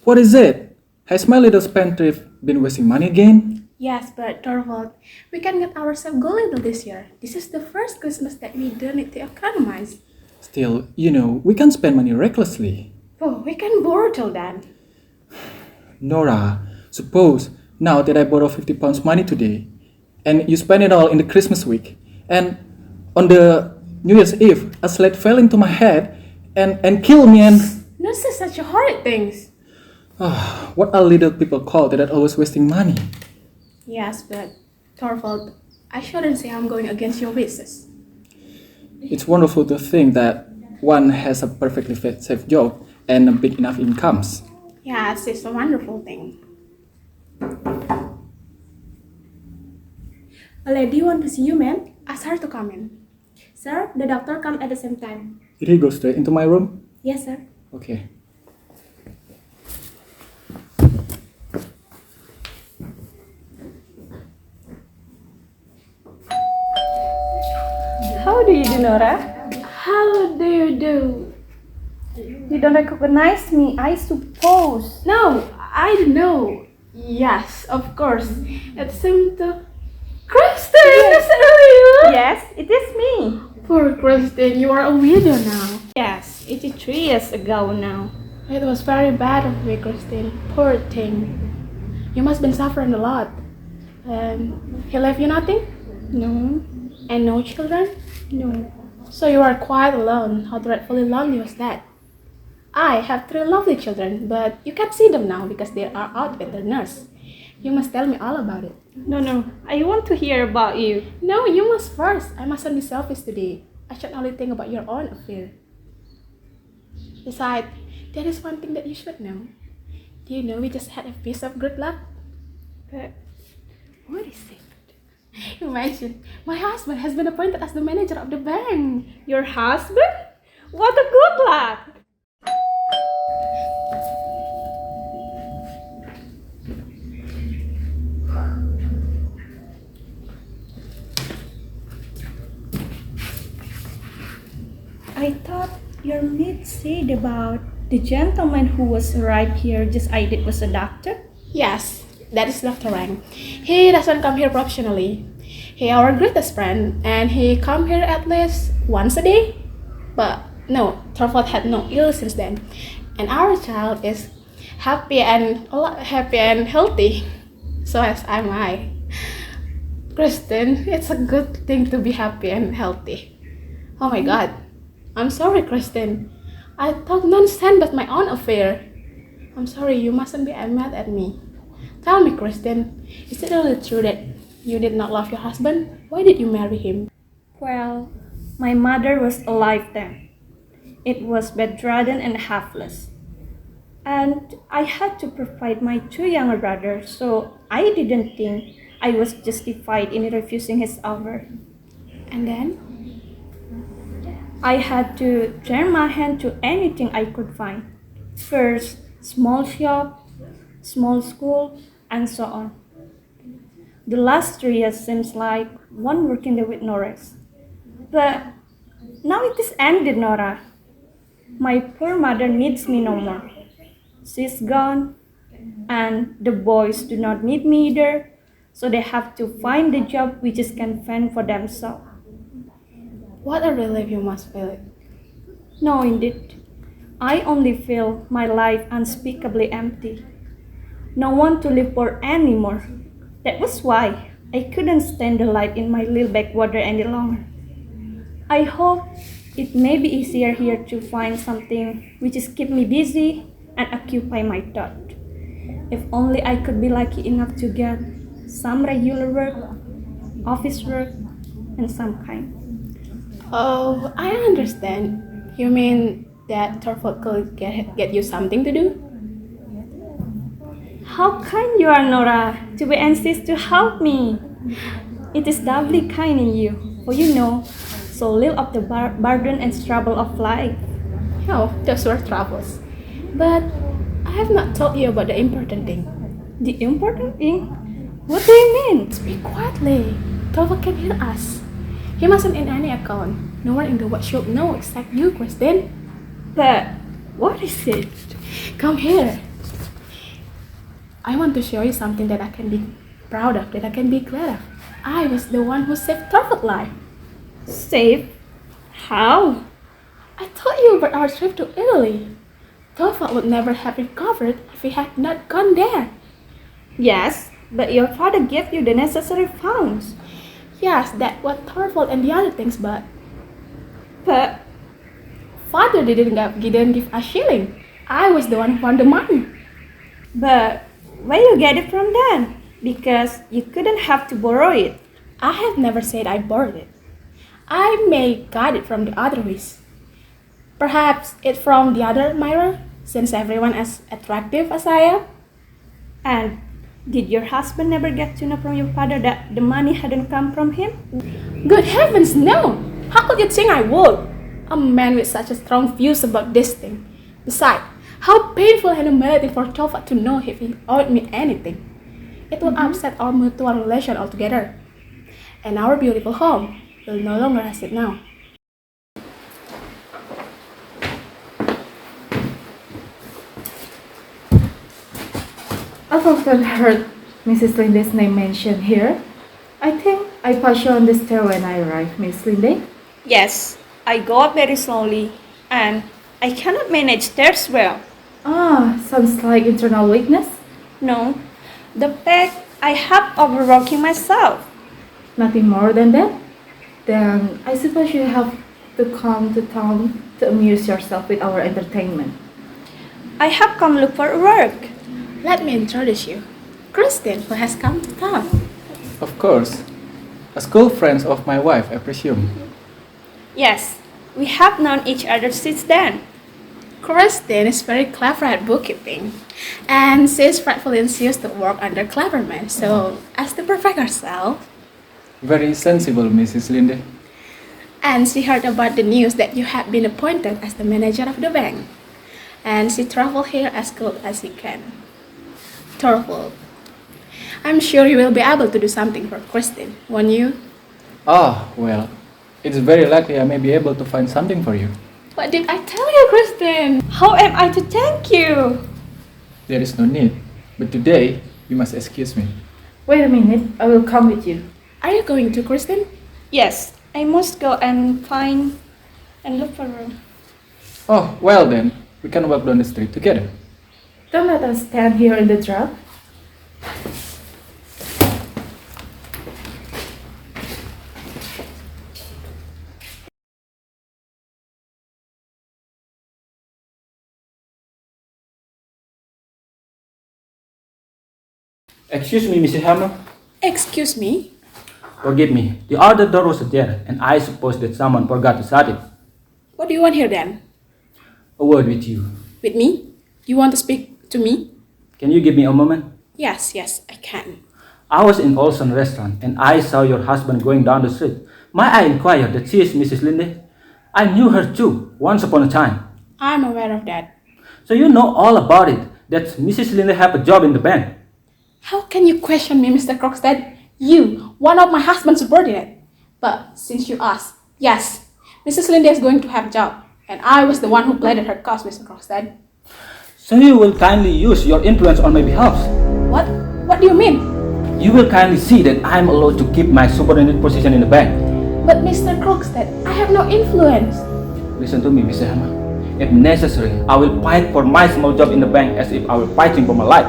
What is it? Has my little spendthrift been wasting money again? Yes, but Torvald, we can get ourselves go little this year. This is the first Christmas that we don't need to economize. Still, we can't spend money recklessly. Oh, we can borrow till then. Nora, suppose now that I borrow £50 money today, and you spend it all in the Christmas week, and on the New Year's Eve, a sled fell into my head and killed me and... Not say such a horrid things. What are little people called that are always wasting money? Yes, but Torvald, I shouldn't say I'm going against your wishes. It's wonderful to think that one has a perfectly safe job and a big enough incomes. Yes, it's a wonderful thing. A lady want to see you, man. Ask her to come in. Sir, the doctor come at the same time. Did he go straight into my room? Yes, sir. Okay. How do you do, Nora? How do you do? You don't recognize me, I suppose. No, I don't know. Yes, of course. It seemed to... Kristen, is it really you? Yes, it is me. Poor Kristen, you are a widow now. Yes, 83 years ago now. It was very bad of me, Kristen. Poor thing. You must have been suffering a lot. He left you nothing? No, And no children? no. So you are quite alone. How dreadfully lonely was that? I have 3 lovely children, but you can't see them now because they are out with their nurse. You must tell me all about it. No, I want to hear about you. No, you must first. I mustn't be selfish today. I should only think about your own affair. Besides, there is one thing that you should know. Do you know we just had a piece of good luck? But what is it? Imagine, my husband has been appointed as the manager of the bank. Your husband? What a good luck! I thought your maid said about the gentleman who was arrived here just I did was a doctor? Yes, that is Dr. Rang. He doesn't come here professionally. He our greatest friend, and he come here at least once a day. But no, Torvald had no ill since then, and our child is happy and healthy. So as am I. Kristen, it's a good thing to be happy and healthy. Oh my God, I'm sorry, Kristen. I talk nonsense but my own affair. I'm sorry, you mustn't be mad at me. Tell me, Kristen, is it really true that you did not love your husband? Why did you marry him? Well, my mother was alive then. It was bedridden and helpless. And I had to provide my 2 younger brothers, so I didn't think I was justified in refusing his offer. And then? I had to turn my hand to anything I could find. First, small shop, small school, and so on. The last 3 years seems like one working day with Nora. But now it is ended, Nora. My poor mother needs me no more. She's gone, and the boys do not need me either, so they have to find a job which is can fend for themselves. What a relief you must feel. No, indeed. I only feel my life unspeakably empty. No one to live for anymore. That was why I couldn't stand the life in my little backwater any longer. I hope it may be easier here to find something which is keep me busy and occupy my thought. If only I could be lucky enough to get some regular work, office work, and some kind. Oh, I understand. You mean that Torvald could get you something to do? How kind you are, Nora, to be anxious to help me. It is doubly kind in you, for you know so little of the burden and trouble of life. Oh, those were troubles. But I have not told you about the important thing. The important thing? What do you mean? Speak quietly. Torvald can hear us. He mustn't in any account. No one in the world should know except you, Kristen. But what is it? Come here. I want to show you something that I can be proud of, that I can be glad of. I was the one who saved Torvald's life. Save? How? I told you about our trip to Italy. Torvald would never have recovered if he had not gone there. Yes, but your father gave you the necessary funds. Yes, that was Torvald and the other things, but But father didn't give a shilling. I was the one who found the money. But where you get it from then? Because you couldn't have to borrow it. I have never said I borrowed it. I may got it from the other ways. Perhaps it's from the other mirror, since everyone as attractive as I am. And did your husband never get to know from your father that the money hadn't come from him? Good heavens, no! How could you think I would? A man with such a strong views about this thing. Besides, how painful and humiliating for Torvald to know if he owed me anything. It will upset our mutual relation altogether. And our beautiful home will no longer has it now. I've often heard Mrs. Linde's name mentioned here. I think I passed you on the stair when I arrived, Miss Linde. Yes, I go up very slowly and I cannot manage stairs well. Ah, sounds like internal weakness. No, the fact I have overworking myself. Nothing more than that? Then I suppose you have to come to town to amuse yourself with our entertainment. I have come look for work. Let me introduce you. Kristen, who has come to town. Of course. A school friend of my wife, I presume. Yes, we have known each other since then. Kristen is very clever at bookkeeping, and she is frightfully enthused to work under clever men, so as to perfect herself. Very sensible, Mrs. Linde. And she heard about the news that you have been appointed as the manager of the bank, and she traveled here as close as she can. Torvald, I'm sure you will be able to do something for Kristen, won't you? Ah, well, it's very likely I may be able to find something for you. What did I tell you, Kristen? How am I to thank you? There is no need, but today you must excuse me. Wait a minute, I will come with you. Are you going to, Kristen? Yes, I must go and find and look for room. Oh, well then, we can walk down the street together. Don't let us stand here in the dark. Excuse me, Mrs. Helmer. Excuse me? Forgive me. The other door was ajar, and I suppose that someone forgot to shut it. What do you want here then? A word with you. With me? You want to speak to me? Can you give me a moment? Yes, I can. I was in Olson restaurant, and I saw your husband going down the street. May I inquire that she is Mrs. Linde? I knew her too, once upon a time. I'm aware of that. So you know all about it, that Mrs. Linde have a job in the bank. How can you question me, Mr. Krogstad? You, one of my husband's subordinate. But since you asked, yes, Mrs. Linde is going to have a job. And I was the one who pleaded her cause, Mr. Krogstad. So you will kindly use your influence on my behalf. What? What do you mean? You will kindly see that I am allowed to keep my subordinate position in the bank. But Mr. Krogstad, I have no influence. Listen to me, Mr. Helmer. If necessary, I will fight for my small job in the bank as if I were fighting for my life.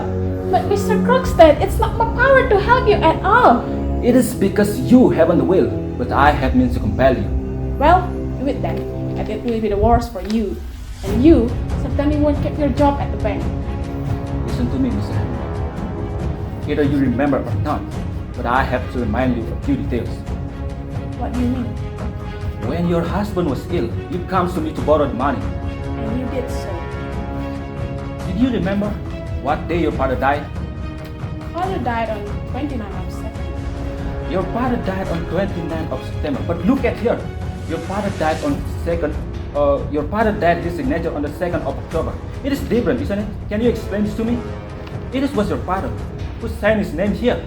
But Mr. Krogstad, it's not my power to help you at all. It is because you haven't the will, but I have means to compel you. Well, do it then, and it will be the worst for you. And you certainly won't keep your job at the bank. Listen to me, Mr. Helmer. Either you remember or not, but I have to remind you of a few details. What do you mean? When your husband was ill, you come to me to borrow the money. And you did so. Did you remember what day your father died? Father died on 29th of September. Your father died on 29th of September. But look at here. Your father died on your father died his signature on the 2nd of October. It is different, isn't it? Can you explain this to me? It was your father who signed his name here.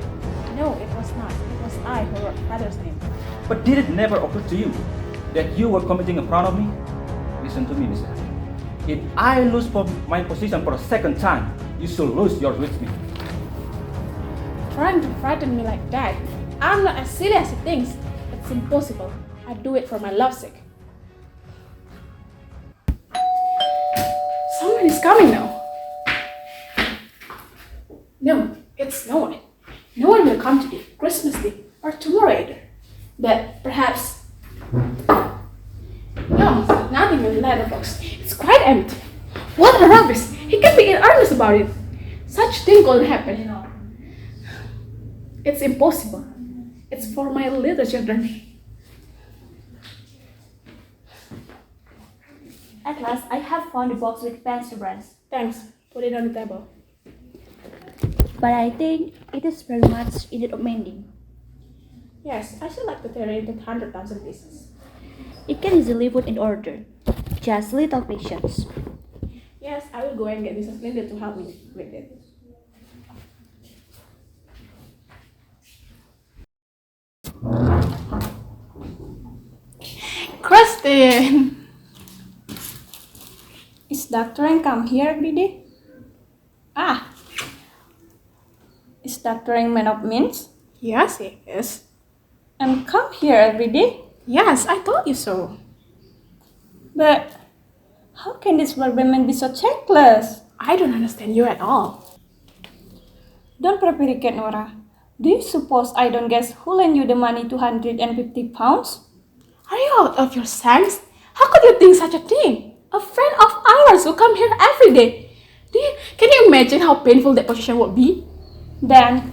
No, it was not. It was I who wrote father's name. But did it never occur to you that you were committing a fraud of me? Listen to me, Mr. If I lose my position for a second time, you should lose yours with me. trying to frighten me like that. I'm not as silly as he thinks. It's impossible. I do it for my love's sake. Someone is coming now. No, it's no one. No one will come today, Christmas Day, or tomorrow either. But perhaps... No, nothing in the letterbox. It's quite empty. What a rubbish! He can be in earnest about it. Such thing couldn't happen. It's impossible. It's for my little children. At last, I have found the box with pencil brands. Thanks. Put it on the table. But I think it is very much in need of mending. Yes, I should like to tear it into 100,000 pieces. It can easily put in order. Just little patience. Yes, I will go and get Mrs. Linde to help me with it. Kristen! Is Dr. Rang come here every day? Ah! Is Dr. Rang man of means? Yes, he is. And come here every day? Yes, I told you so. But how can this poor woman be so checkless? I don't understand you at all. Don't prevaricate, Nora. Do you suppose I don't guess who lent you the money, 250 pounds? Are you out of your sense? How could you think such a thing? A friend of ours who come here every day. Can you imagine how painful that position would be? Then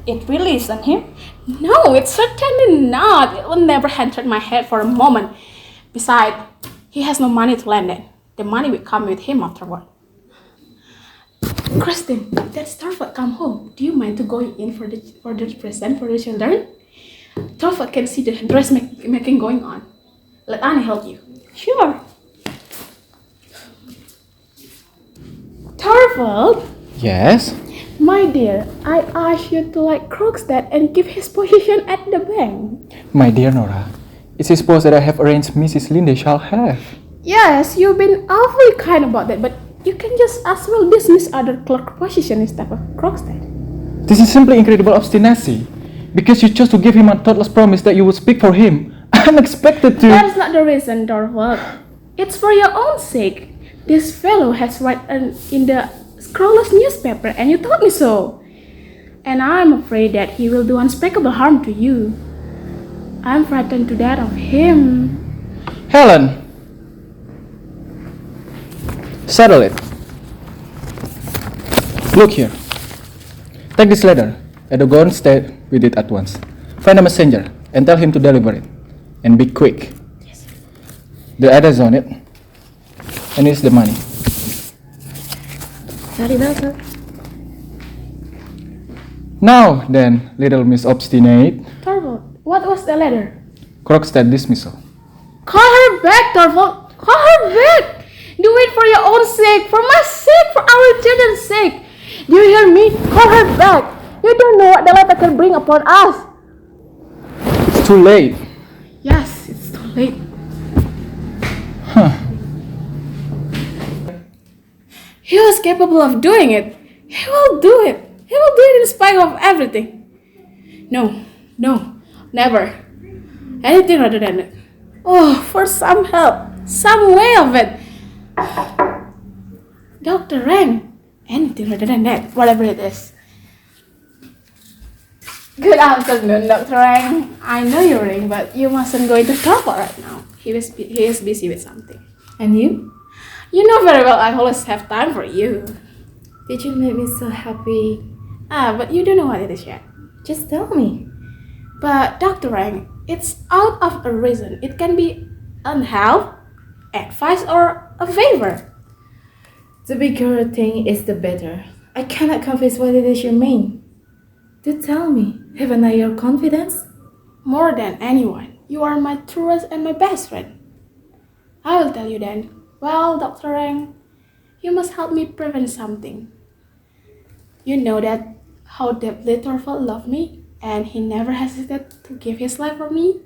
it really isn't him. No, it's certainly not. It will never enter my head for a moment. Besides, he has no money to lend it. The money will come with him afterward. Kristen, that Torvald come home. Do you mind to go in for the present for the children? Torvald can see the dressmaking going on. Let Annie help you. Sure. Torvald, Yes? my dear, I asked you to like Krogstad and give his position at the bank. My dear Nora, it's supposed that I have arranged Mrs. Linde shall have. Yes, you've been awfully kind about that, but you can just as well dismiss other clerk position instead of Krogstad. This is simply incredible obstinacy. Because you chose to give him a thoughtless promise that you would speak for him. I'm expected to... That's not the reason, Torvald. It's for your own sake. This fellow has written in the Scroller's newspaper and you told me so. And I'm afraid that he will do unspeakable harm to you. I'm frightened to death of him. Helen! Settle it. Look here. Take this letter and go and stay with it at once. Find a messenger and tell him to deliver it. And be quick. Yes. The address on it. And it's the money. Sorry, Doctor. Now then, little Miss Obstinate. Torvald, what was the letter? Krogstad dismissal. Call her back, Torvald. Call her back. Do it for your own sake, for my sake, for our children's sake. Do you hear me? Call her back. You don't know what the letter can bring upon us. It's too late. Yes, it's too late. Huh. He was capable of doing it. He will do it. He will do it in spite of everything. No, never. Anything rather than it. Oh, for some help, some way of it. Dr. Rang. Anything rather than that, whatever it is. Good afternoon, Dr. Rang. I know you're ring, but you mustn't go into Torvald right now. He is busy with something. And you? You know very well I always have time for you. Did you make me so happy? But you don't know what it is yet. Just tell me. But Dr. Rang, it's out of a reason. It can be an help, advice, or a favor. The bigger a thing is the better. I cannot confess what it is you mean. Do tell me, haven't I your confidence? More than anyone, you are my truest and my best friend. I will tell you then. Well, Dr. Rang, you must help me prevent something. You know that how deeply Torvald loved me, and he never hesitated to give his life for me.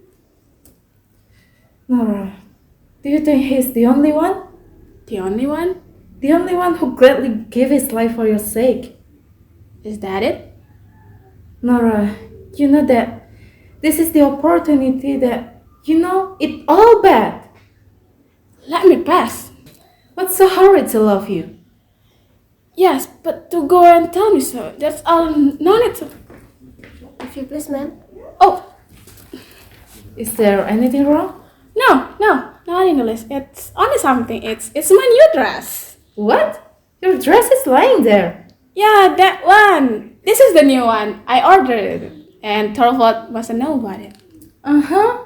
Nora, do you think he's the only one? The only one? The only one who gladly gave his life for your sake? Is that it? Nora, you know that this is the opportunity that, it's all bad. Let me pass. What's so hard to love you? Yes, but to go and tell me so, that's all no need to. If you please, ma'am. Oh, Is there anything wrong? no, not in the list. It's only something. It's my new dress. What? Your dress is lying there. Yeah, that one. This is the new one. I ordered it, and Torvald mustn't know about it. Uh-huh.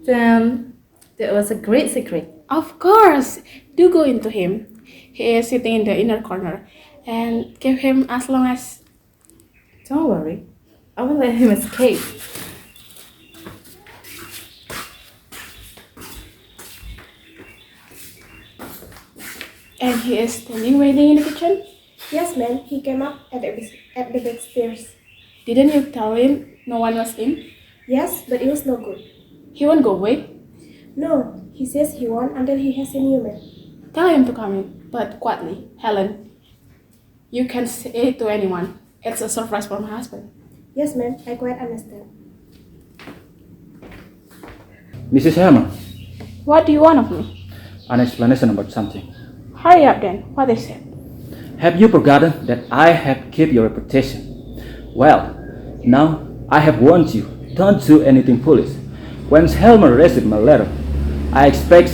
Then that was a great secret. Of course, do go into him. He is sitting in the inner corner, and give him as long as. Don't worry. I will let him escape. And he is standing waiting in the kitchen. Yes, ma'am. He came up at the back stairs. Didn't you tell him no one was in? Yes, but it was no good. He won't go away. No, he says he won't until he has seen you, ma'am. Tell him to come in, but quietly. Helen, you can say it to anyone. It's a surprise for my husband. Yes, ma'am. I quite understand. Mrs. Helmer, What do you want of me? an explanation about something. Hurry up then. What is it? Have you forgotten that I have kept your reputation? Well, now I have warned you, don't do anything foolish. When Helmer received my letter, I expect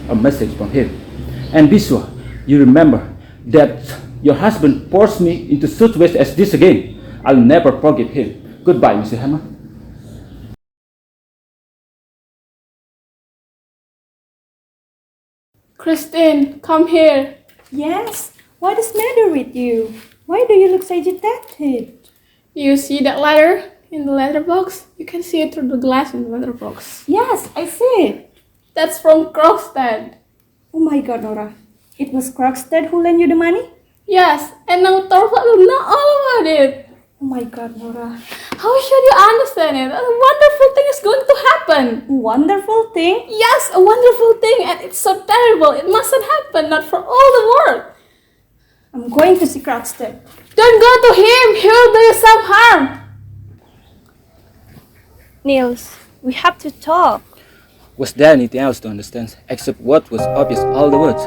a message from him. And be sure you remember that your husband forced me into such ways as this again. I'll never forgive him. Goodbye, Mr. Helmer. Christine, come here. Yes, what is the matter with you? Why do you look so agitated? You see that letter in the letterbox? You can see it through the glass in the letterbox. Yes, I see it. That's from Krogstad. Oh my god, Nora. It was Krogstad who lent you the money? Yes, and now Torvald will know all about it. Oh my god, Nora. How should you understand it? A wonderful thing is going to happen. Wonderful thing. Yes, a wonderful thing, and it's so terrible. It mustn't happen, not for all the world. I'm going to see Krogstad. Don't go to him. He will do you some harm. Niels, we have to talk. Was there anything else to understand except what was obvious all the words?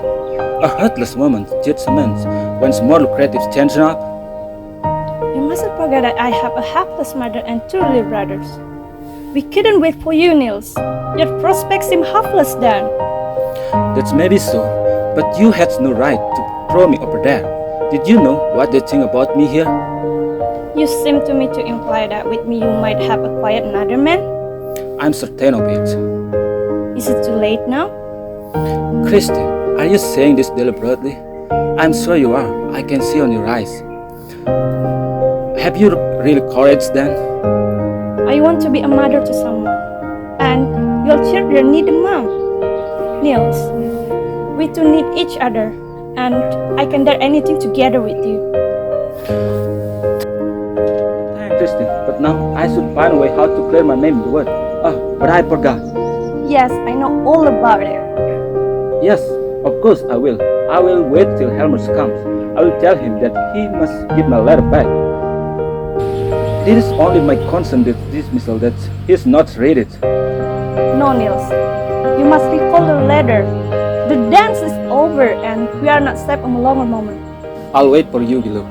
A heartless woman judgment when small lucrative changing up? You mustn't forget that I have a hapless mother and two little brothers. We couldn't wait for you, Niels. Your prospects seem hopeless then. That's maybe so, but you had no right to throw me over there. Did you know what they think about me here? You seem to me to imply that with me you might have acquired another man. I'm certain of it. Is it too late now? Christy, are you saying this deliberately? I'm sure you are. I can see on your eyes. Have you really courage then? I want to be a mother to someone. And your children need a mom. Niels, we two need each other. And I can dare anything together with you. Thanks, Christy, but now I should find a way how to clear my name in the word. But I forgot. Yes, I know all about it. Yes, of course I will. I will wait till Helmer comes. I will tell him that he must give my letter back. It is only my consent dismissal that he is not read it. No, Niels. You must recall the letter. The dance is over and we are not safe a longer moment. I'll wait for you below.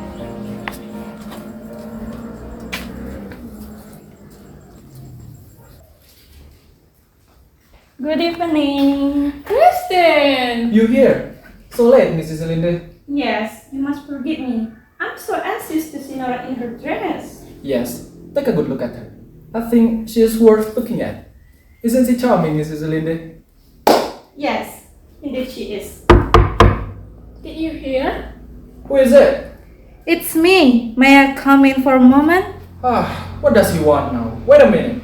Good evening. Kristen! You here? So late, Mrs. Linde. Yes, you must forgive me. I'm so anxious to see Nora in her dress. Yes, take a good look at her. I think she is worth looking at. Isn't she charming, Mrs. Linde? Yes, indeed she is. Did you hear? Who is it? It's me. May I come in for a moment? What does he want now? Wait a minute.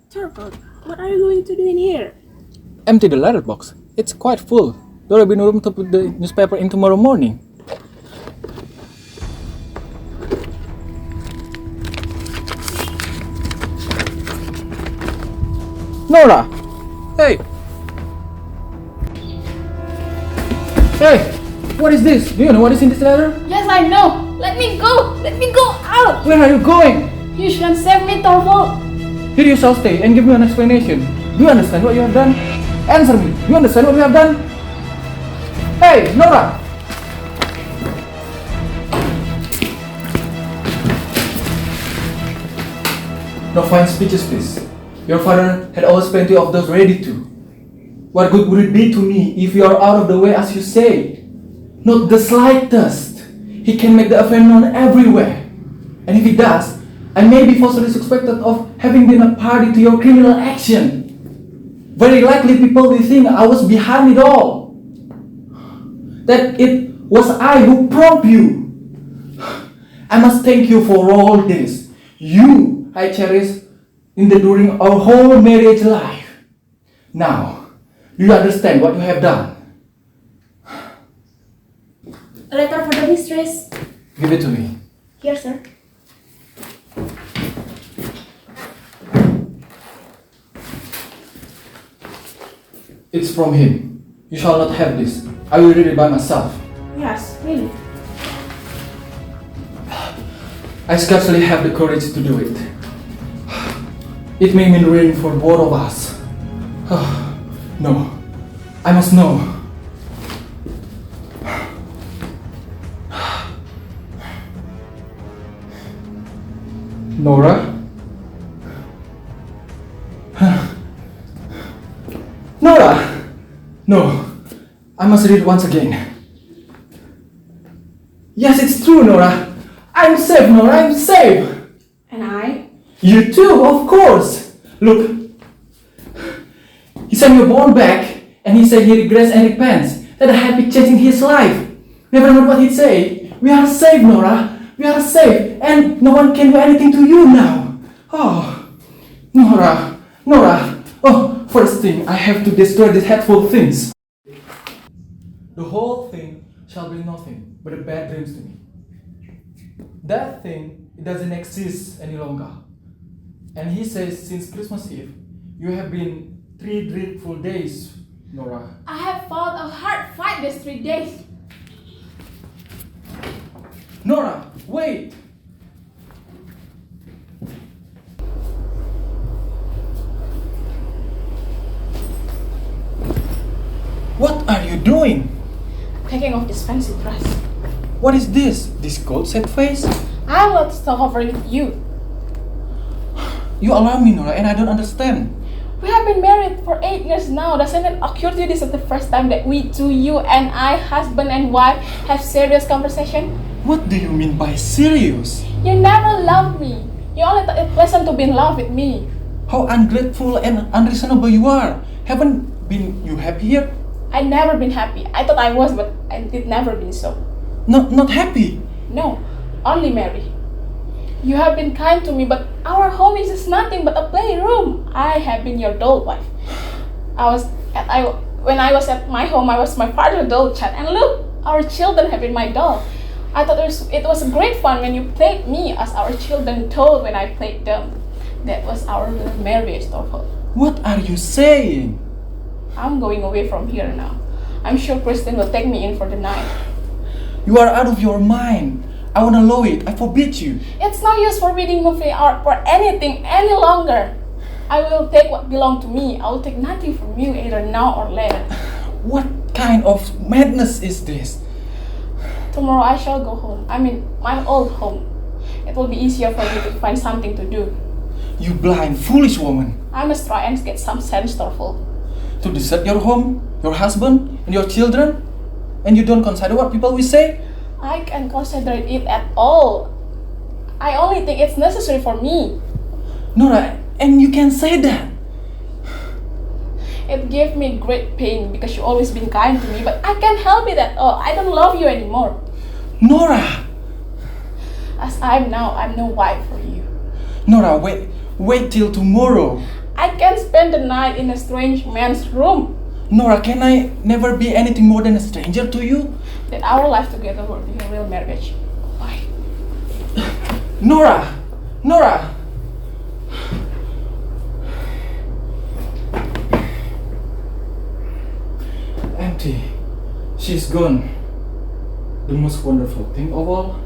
Torvald, what are you going to do in here? Empty the letterbox. It's quite full. There will be no room to put the newspaper in tomorrow morning. Nora! Hey! Hey, what is this? Do you know what is in this letter? Yes, I know. Let me go. Let me go out. Where are you going? You shouldn't save me, Torvald. Here you shall stay and give me an explanation. Do you understand what you have done? Answer me. Do you understand what you have done? Hey, Nora! No fine speeches, please. Your father had always plenty of those ready to. What good would it be to me if you are out of the way as you say? Not the slightest. He can make the affair known everywhere. And if he does, I may be falsely suspected of having been a party to your criminal action. Very likely people will think I was behind it all. That it was I who prompted you. I must thank you for all this. You I cherish during our whole marriage life. Now, do you understand what you have done? A letter for the mistress. Give it to me. Here, sir. It's from him. You shall not have this. I will read it by myself. Yes, really. I scarcely have the courage to do it. It may mean ruin for both of us. No, I must know. Nora? Nora! No, I must read it once again. Yes, it's true, Nora. I'm safe, Nora, I'm safe. And I? You too, of course. Look, he sent your bond back and he said he regrets and repents that I had been changing his life. Never mind what he'd say. We are safe, Nora. We are safe and no one can do anything to you now. Oh, Nora. Oh, first thing, I have to destroy these hateful things. The whole thing shall be nothing but a bad dreams to me. That thing, it doesn't exist any longer. And he says since Christmas Eve, you have been 3 dreadful days, Nora. I have fought a hard fight these 3 days. Nora, wait! What are you doing? Taking off this fancy dress. What is this? This cold set face? I will talk over with you. You alarm me, Nora, and I don't understand. We have been married for 8 years now. Doesn't it occur to you this is the first time that we two, you and I, husband and wife, have serious conversation? What do you mean by serious? You never loved me. You only thought it pleasant to be in love with me. How ungrateful and unreasonable you are. Haven't been you happy here? I never been happy. I thought I was, but I did never been so. Not happy? No, only married. You have been kind to me, but our home is just nothing but a playroom. I have been your doll wife. When I was at my home, I was my father's doll child. And look, our children have been my doll. I thought it was great fun when you played me as our children told when I played them. That was our little marriage, Torvald. What are you saying? I'm going away from here now. I'm sure Kristen will take me in for the night. You are out of your mind. I won't allow it. I forbid you. It's no use forbidding moving out for anything any longer. I will take what belongs to me. I will take nothing from you either now or later. What kind of madness is this? Tomorrow I shall go home. I mean, my old home. It will be easier for me to find something to do. You blind, foolish woman. I must try and get some sense, Torvald. To desert your home, your husband, and your children? And you don't consider what people will say? I can't consider it at all. I only think it's necessary for me. Nora, and you can say that. It gave me great pain because you've always been kind to me, but I can't help it at all. I don't love you anymore. Nora! As I am now, I'm no wife for you. Nora, wait till tomorrow. I can't spend the night in a strange man's room. Nora, can I never be anything more than a stranger to you? That our life together will be a real marriage. Why? Nora! Nora! Empty. She's gone. The most wonderful thing of all,